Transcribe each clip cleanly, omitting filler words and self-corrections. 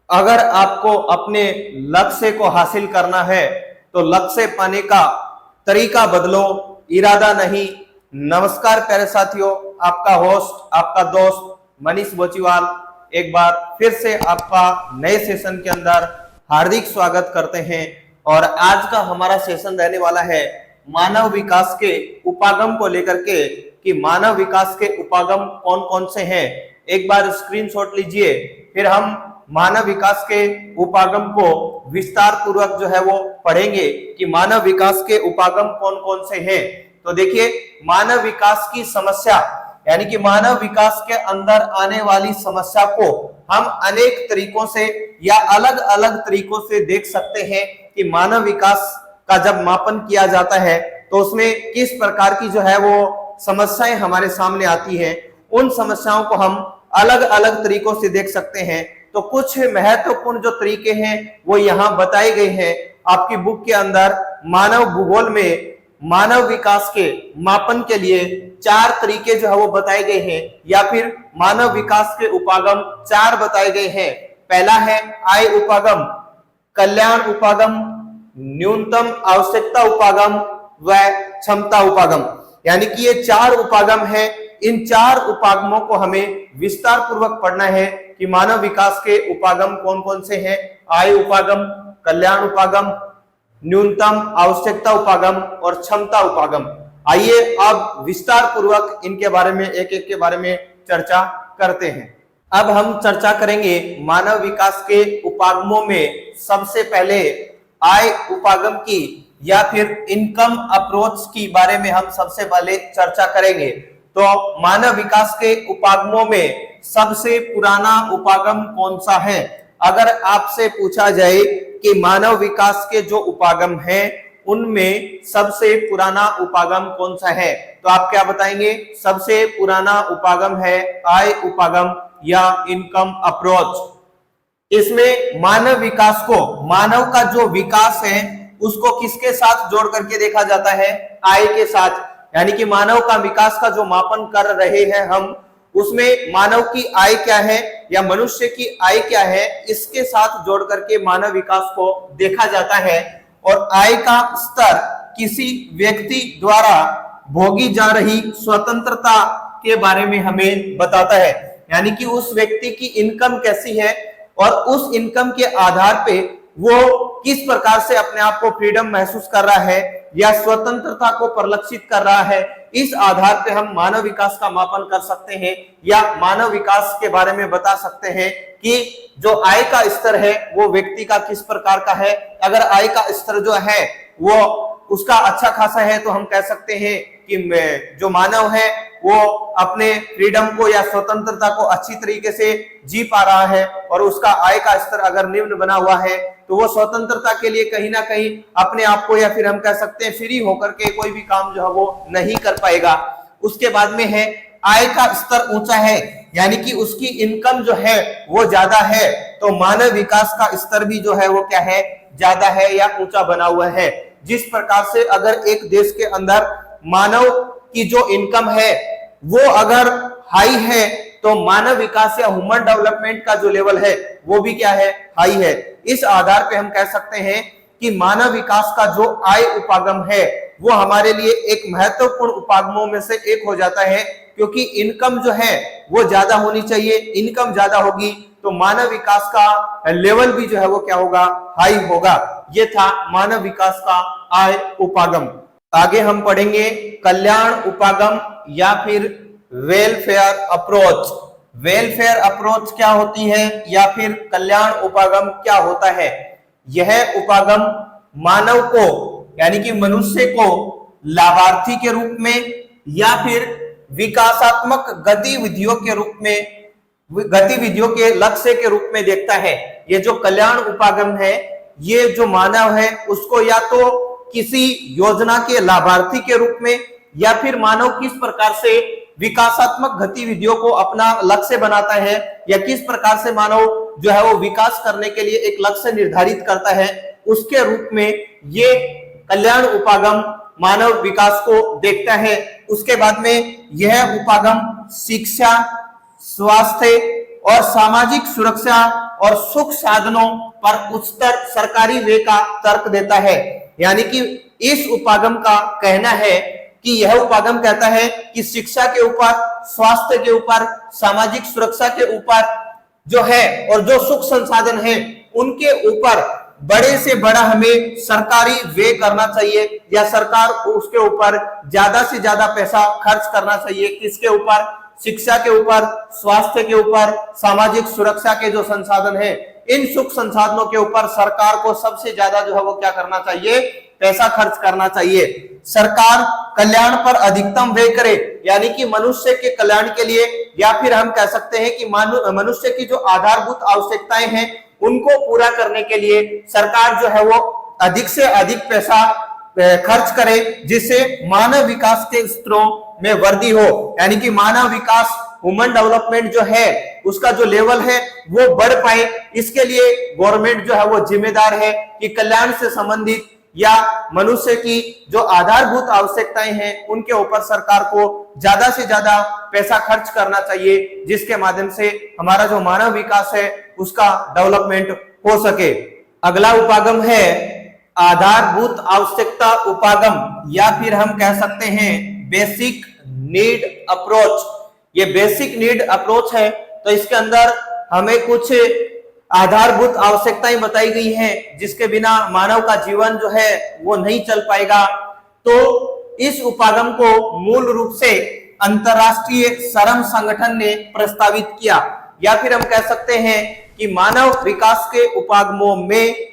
अगर आपको अपने लक्ष्य को हासिल करना है तो लक्ष्य पाने का तरीका बदलो, इरादा नहीं। नमस्कार प्यारे साथियों, आपका होस्ट, आपका दोस्त मनीष बोचीवाल एक बार फिर से आपका नए सेशन के अंदर हार्दिक स्वागत करते हैं। और आज का हमारा सेशन रहने वाला है मानव विकास के उपागम को लेकर के, कि मानव विकास के उपागम कौन कौन से हैं। एक बार स्क्रीनशॉट लीजिए, फिर हम मानव विकास के उपागम को विस्तार पूर्वक जो है वो पढ़ेंगे कि मानव विकास के उपागम कौन कौन से हैं। तो देखिए, मानव विकास की समस्या यानी कि मानव विकास के अंदर आने वाली समस्या को हम अनेक तरीकों से या अलग अलग तरीकों से देख सकते हैं कि मानव विकास का जब मापन किया जाता है तो उसमें किस प्रकार की जो है वो समस्याएं हमारे सामने आती हैं। उन समस्याओं को हम अलग अलग तरीकों से देख सकते हैं। तो कुछ महत्वपूर्ण जो तरीके हैं वो यहाँ बताए गए हैं आपकी बुक के अंदर। मानव भूगोल में मानव विकास के मापन के लिए 4 तरीके जो है वो बताए गए हैं, या फिर मानव विकास के उपागम 4 बताए गए हैं। पहला है आय उपागम, कल्याण उपागम, न्यूनतम आवश्यकता उपागम व क्षमता उपागम। यानी कि ये 4 उपागम है। इन 4 उपागमों को हमें विस्तार पूर्वक पढ़ना है कि मानव विकास के उपागम कौन कौन से हैं। आय उपागम, कल्याण उपागम, न्यूनतम आवश्यकता उपागम और क्षमता उपागम। आइए अब विस्तार पूर्वक इनके बारे में एक एक के बारे में चर्चा करते हैं। अब हम चर्चा करेंगे मानव विकास के उपागमों में सबसे पहले आय उपागम की या फिर इनकम अप्रोच की बारे में हम सबसे पहले चर्चा करेंगे। तो मानव विकास के उपागमों में सबसे पुराना उपागम कौन सा है? अगर आपसे पूछा जाए कि मानव विकास के जो उपागम हैं उनमें सबसे पुराना उपागम कौन सा है, तो आप क्या बताएंगे? सबसे पुराना उपागम है आय उपागम या इनकम अप्रोच। इसमें मानव विकास को, मानव का जो विकास है उसको किसके साथ जोड़ करके देखा जाता है? आय के साथ। यानी कि मानव का विकास का जो मापन कर रहे हैं हम, उसमें मानव की आय क्या है या मनुष्य की आय क्या है, इसके साथ जोड़ करके मानव विकास को देखा जाता है। और आय का स्तर किसी व्यक्ति द्वारा भोगी जा रही स्वतंत्रता के बारे में हमें बताता है। यानी कि उस व्यक्ति की इनकम कैसी है और उस इनकम के आधार पे वो किस प्रकार से अपने आप को फ्रीडम महसूस कर रहा है या स्वतंत्रता को परिलक्षित कर रहा है, इस आधार पे हम मानव विकास का मापन कर सकते हैं या मानव विकास के बारे में बता सकते हैं कि जो आय का स्तर है वो व्यक्ति का किस प्रकार का है। अगर आय का स्तर जो है वो उसका अच्छा खासा है तो हम कह सकते हैं कि जो मानव है वो अपने फ्रीडम को या स्वतंत्रता को अच्छी तरीके से जी पा रहा है। और उसका आय का स्तर अगर निम्न बना हुआ है तो वो स्वतंत्रता के लिए कहीं ना कहीं अपने आप को, या फिर हम कह सकते हैं फ्री होकर के कोई भी काम जो है वो नहीं कर पाएगा। उसके बाद में है आय का स्तर ऊंचा है, यानी कि उसकी इनकम जो है वो ज्यादा है, तो मानव विकास का स्तर भी जो है वो क्या है? ज्यादा है या ऊंचा बना हुआ है। जिस प्रकार से अगर एक देश के अंदर मानव की जो इनकम है वो अगर हाई है तो मानव विकास या ह्यूमन डेवलपमेंट का जो लेवल है वो भी क्या है? हाई है। इस आधार पे हम कह सकते हैं कि मानव विकास का जो आय उपागम है वो हमारे लिए एक महत्वपूर्ण उपागमों में से एक हो जाता है, क्योंकि इनकम जो है वो ज्यादा होनी चाहिए। इनकम ज्यादा होगी तो मानव विकास का लेवल भी जो है वो क्या होगा? हाई होगा। ये था मानव विकास का आय उपागम। आगे हम पढ़ेंगे कल्याण उपागम या फिर वेलफेयर अप्रोच। वेलफेयर अप्रोच क्या होती है या फिर कल्याण उपागम क्या होता है? यह उपागम मानव को यानी कि मनुष्य को लाभार्थी के रूप में या फिर विकासात्मक गतिविधियों के रूप में, गतिविधियों के लक्ष्य के रूप में देखता है। ये जो कल्याण उपागम है, ये जो मानव है उसको या तो किसी योजना के लाभार्थी के रूप में, या फिर मानव किस प्रकार से विकासात्मक गतिविधियों को अपना लक्ष्य बनाता है या किस प्रकार से मानव जो है वो विकास करने के लिए एक लक्ष्य निर्धारित करता है, उसके रूप में ये कल्याण उपागम मानव विकास को देखता है। उसके बाद में यह उपागम शिक्षा, स्वास्थ्य और सामाजिक सुरक्षा और सुख साधनों पर उच्चतर सरकारी व्यय का तर्क देता है। यानी कि इस उपागम का कहना है कि यह उपागम कहता है कि शिक्षा के ऊपर, स्वास्थ्य के ऊपर, सामाजिक सुरक्षा के ऊपर जो है और जो सुख संसाधन है उनके ऊपर बड़े से बड़ा हमें सरकारी व्यय करना चाहिए, या सरकार को उसके ऊपर ज्यादा से ज्यादा पैसा खर्च करना चाहिए। किसके ऊपर? शिक्षा के ऊपर, स्वास्थ्य के ऊपर, सामाजिक सुरक्षा के जो संसाधन है, इन सुख संसाधनों के ऊपर सरकार को सबसे ज्यादा जो है वो क्या करना चाहिए? पैसा खर्च करना चाहिए। सरकार कल्याण पर अधिकतम व्यय करे, यानी कि मनुष्य के कल्याण के लिए, या फिर हम कह सकते हैं कि मनुष्य की जो आधारभूत आवश्यकताएं हैं उनको पूरा करने के लिए सरकार जो है वो अधिक से अधिक पैसा खर्च करे, जिससे मानव विकास के स्तरों में वृद्धि हो। यानी कि मानव विकास, ह्यूमन डेवलपमेंट जो है उसका जो लेवल है वो बढ़ पाए, इसके लिए गवर्नमेंट जो है वो जिम्मेदार है कि कल्याण से संबंधित या मनुष्य की जो आधारभूत आवश्यकताएं हैं उनके ऊपर सरकार को ज्यादा से ज्यादा पैसा खर्च करना चाहिए, जिसके माध्यम से हमारा जो मानव विकास है उसका डेवलपमेंट हो सके। अगला उपागम है आधारभूत आवश्यकता उपागम, या फिर हम कह सकते हैं बेसिक नीड अप्रोच। ये बेसिक नीड अप्रोच है, तो इसके अंदर हमें कुछ आधारभूत आवश्यकताएं बताई गई हैं जिसके बिना मानव का जीवन जो है वो नहीं चल पाएगा। तो इस उपागम को मूल रूप से अंतरराष्ट्रीय श्रम संगठन ने प्रस्तावित किया, या फिर हम कह सकते हैं कि मानव विकास के उपागमों में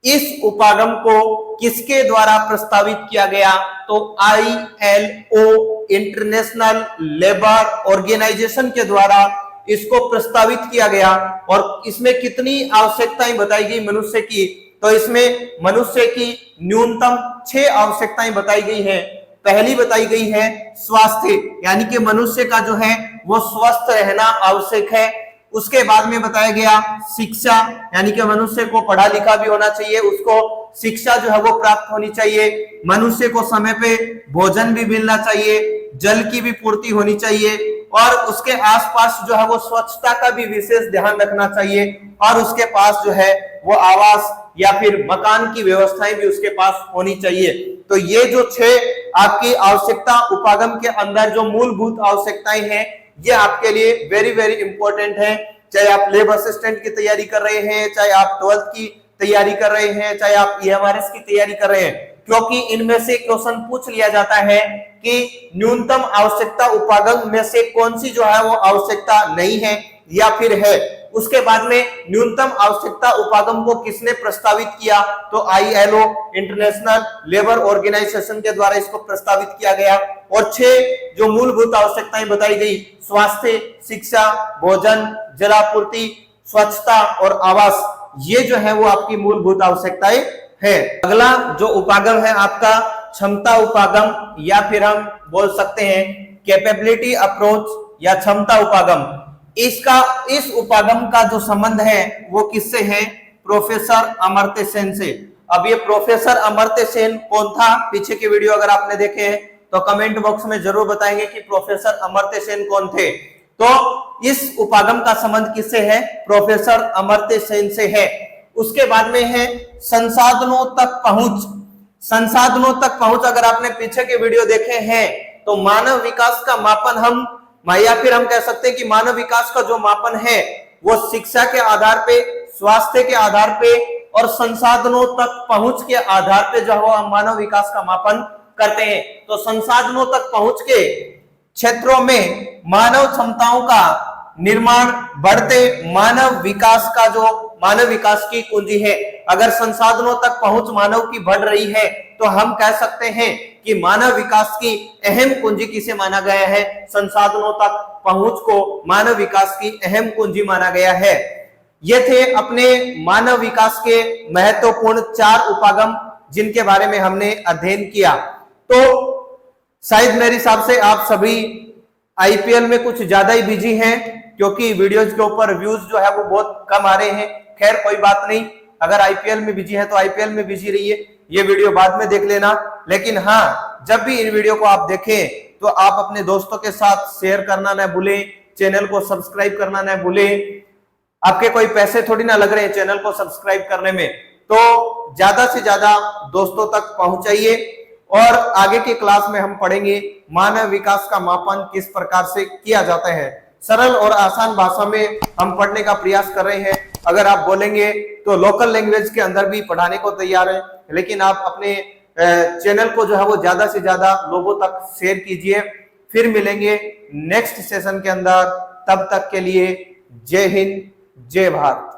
इस उपागम को किसके द्वारा प्रस्तावित किया गया? तो ILO, इंटरनेशनल लेबर ऑर्गेनाइजेशन के द्वारा इसको प्रस्तावित किया गया। और इसमें कितनी आवश्यकताएं बताई गई मनुष्य की? तो इसमें मनुष्य की न्यूनतम 6 आवश्यकताएं बताई गई हैं। पहली बताई गई है स्वास्थ्य, यानी कि मनुष्य का जो है वो स्वस्थ रहना आवश्यक है। उसके बाद में बताया गया शिक्षा, यानी कि मनुष्य को पढ़ा लिखा भी होना चाहिए, उसको शिक्षा जो है वो प्राप्त होनी चाहिए। मनुष्य को समय पे भोजन भी मिलना चाहिए, जल की भी पूर्ति होनी चाहिए, और उसके आसपास जो है वो स्वच्छता का भी विशेष ध्यान रखना चाहिए, और उसके पास जो है वो आवास या फिर मकान की व्यवस्थाएं भी उसके पास होनी चाहिए। तो ये जो 6 आपकी आवश्यकता उपागम के अंदर जो मूलभूत आवश्यकताएं हैं ये आपके लिए वेरी वेरी इंपॉर्टेंट है। चाहे आप लेब असिस्टेंट की तैयारी कर रहे हैं, चाहे आप 12th की तैयारी कर रहे हैं, चाहे आप EMRS की तैयारी कर रहे हैं, क्योंकि इनमें से क्वेश्चन पूछ लिया जाता है कि न्यूनतम आवश्यकता उपागम में से कौन सी जो है वो आवश्यकता नहीं है या फिर है। उसके बाद में न्यूनतम आवश्यकता उपागम को किसने प्रस्तावित किया? तो ILO, इंटरनेशनल लेबर ऑर्गेनाइजेशन के द्वारा इसको प्रस्तावित किया गया। और 6 जो मूलभूत आवश्यकताएं बताई गई, स्वास्थ्य, शिक्षा, भोजन, जलापूर्ति, स्वच्छता और आवास, ये जो है वो आपकी मूलभूत आवश्यकताएं है। अगला जो उपागम है आपका क्षमता उपागम, या फिर हम बोल सकते हैं कैपेबिलिटी अप्रोच या क्षमता उपागम। इस उपागम का जो संबंध है वो किससे है? प्रोफेसर अमर्त्य सेन से। अब ये प्रोफेसर अमर्त्य सेन कौन था? पीछे के वीडियो अगर आपने देखे हैं तो कमेंट बॉक्स में जरूर बताएंगे कि प्रोफेसर अमर्त्य सेन कौन थे। तो इस उपागम का संबंध किससे है? प्रोफेसर अमर्त्य सेन से है। उसके बाद में है संसाधनों तक पहुंच। संसाधनों तक पहुंच, अगर आपने पीछे के वीडियो देखे हैं तो मानव विकास का मापन हम, या फिर हम कह सकते हैं कि मानव विकास का जो मापन है वो शिक्षा के आधार पे, स्वास्थ्य के आधार पे और संसाधनों तक पहुंच के आधार पे जो है मानव विकास का मापन करते हैं। तो संसाधनों तक पहुंच के क्षेत्रों में मानव क्षमताओं का निर्माण बढ़ते मानव विकास की कुंजी है। अगर संसाधनों तक पहुंच मानव की बढ़ रही है तो हम कह सकते हैं कि मानव विकास की अहम कुंजी किसे माना गया है? संसाधनों तक पहुंच को मानव विकास की अहम कुंजी माना गया है। ये थे अपने मानव विकास के महत्वपूर्ण 4 उपागम जिनके बारे में हमने अध्ययन किया। तो शायद मेरे हिसाब से आप सभी IPL में कुछ ज्यादा ही बिजी हैं, क्योंकि वीडियोज के ऊपर व्यूज जो है वो बहुत कम आ रहे हैं। खैर कोई बात नहीं, अगर IPL में बिजी है तो IPL में बिजी रहिए, ये वीडियो बाद में देख लेना। लेकिन हाँ, जब भी इन वीडियो को आप देखें तो आप अपने दोस्तों के साथ शेयर करना ना भूलें, चैनल को सब्सक्राइब करना ना भूलें। आपके कोई पैसे थोड़ी ना लग रहे हैं चैनल को सब्सक्राइब करने में, तो ज्यादा से ज्यादा दोस्तों तक पहुंचाइए। और आगे की क्लास में हम पढ़ेंगे मानव विकास का मापन किस प्रकार से किया जाता है। सरल और आसान भाषा में हम पढ़ने का प्रयास कर रहे हैं। अगर आप बोलेंगे तो लोकल लैंग्वेज के अंदर भी पढ़ाने को तैयार है, लेकिन आप अपने चैनल को जो है वो ज्यादा से ज्यादा लोगों तक शेयर कीजिए। फिर मिलेंगे नेक्स्ट सेशन के अंदर, तब तक के लिए जय हिंद, जय भारत।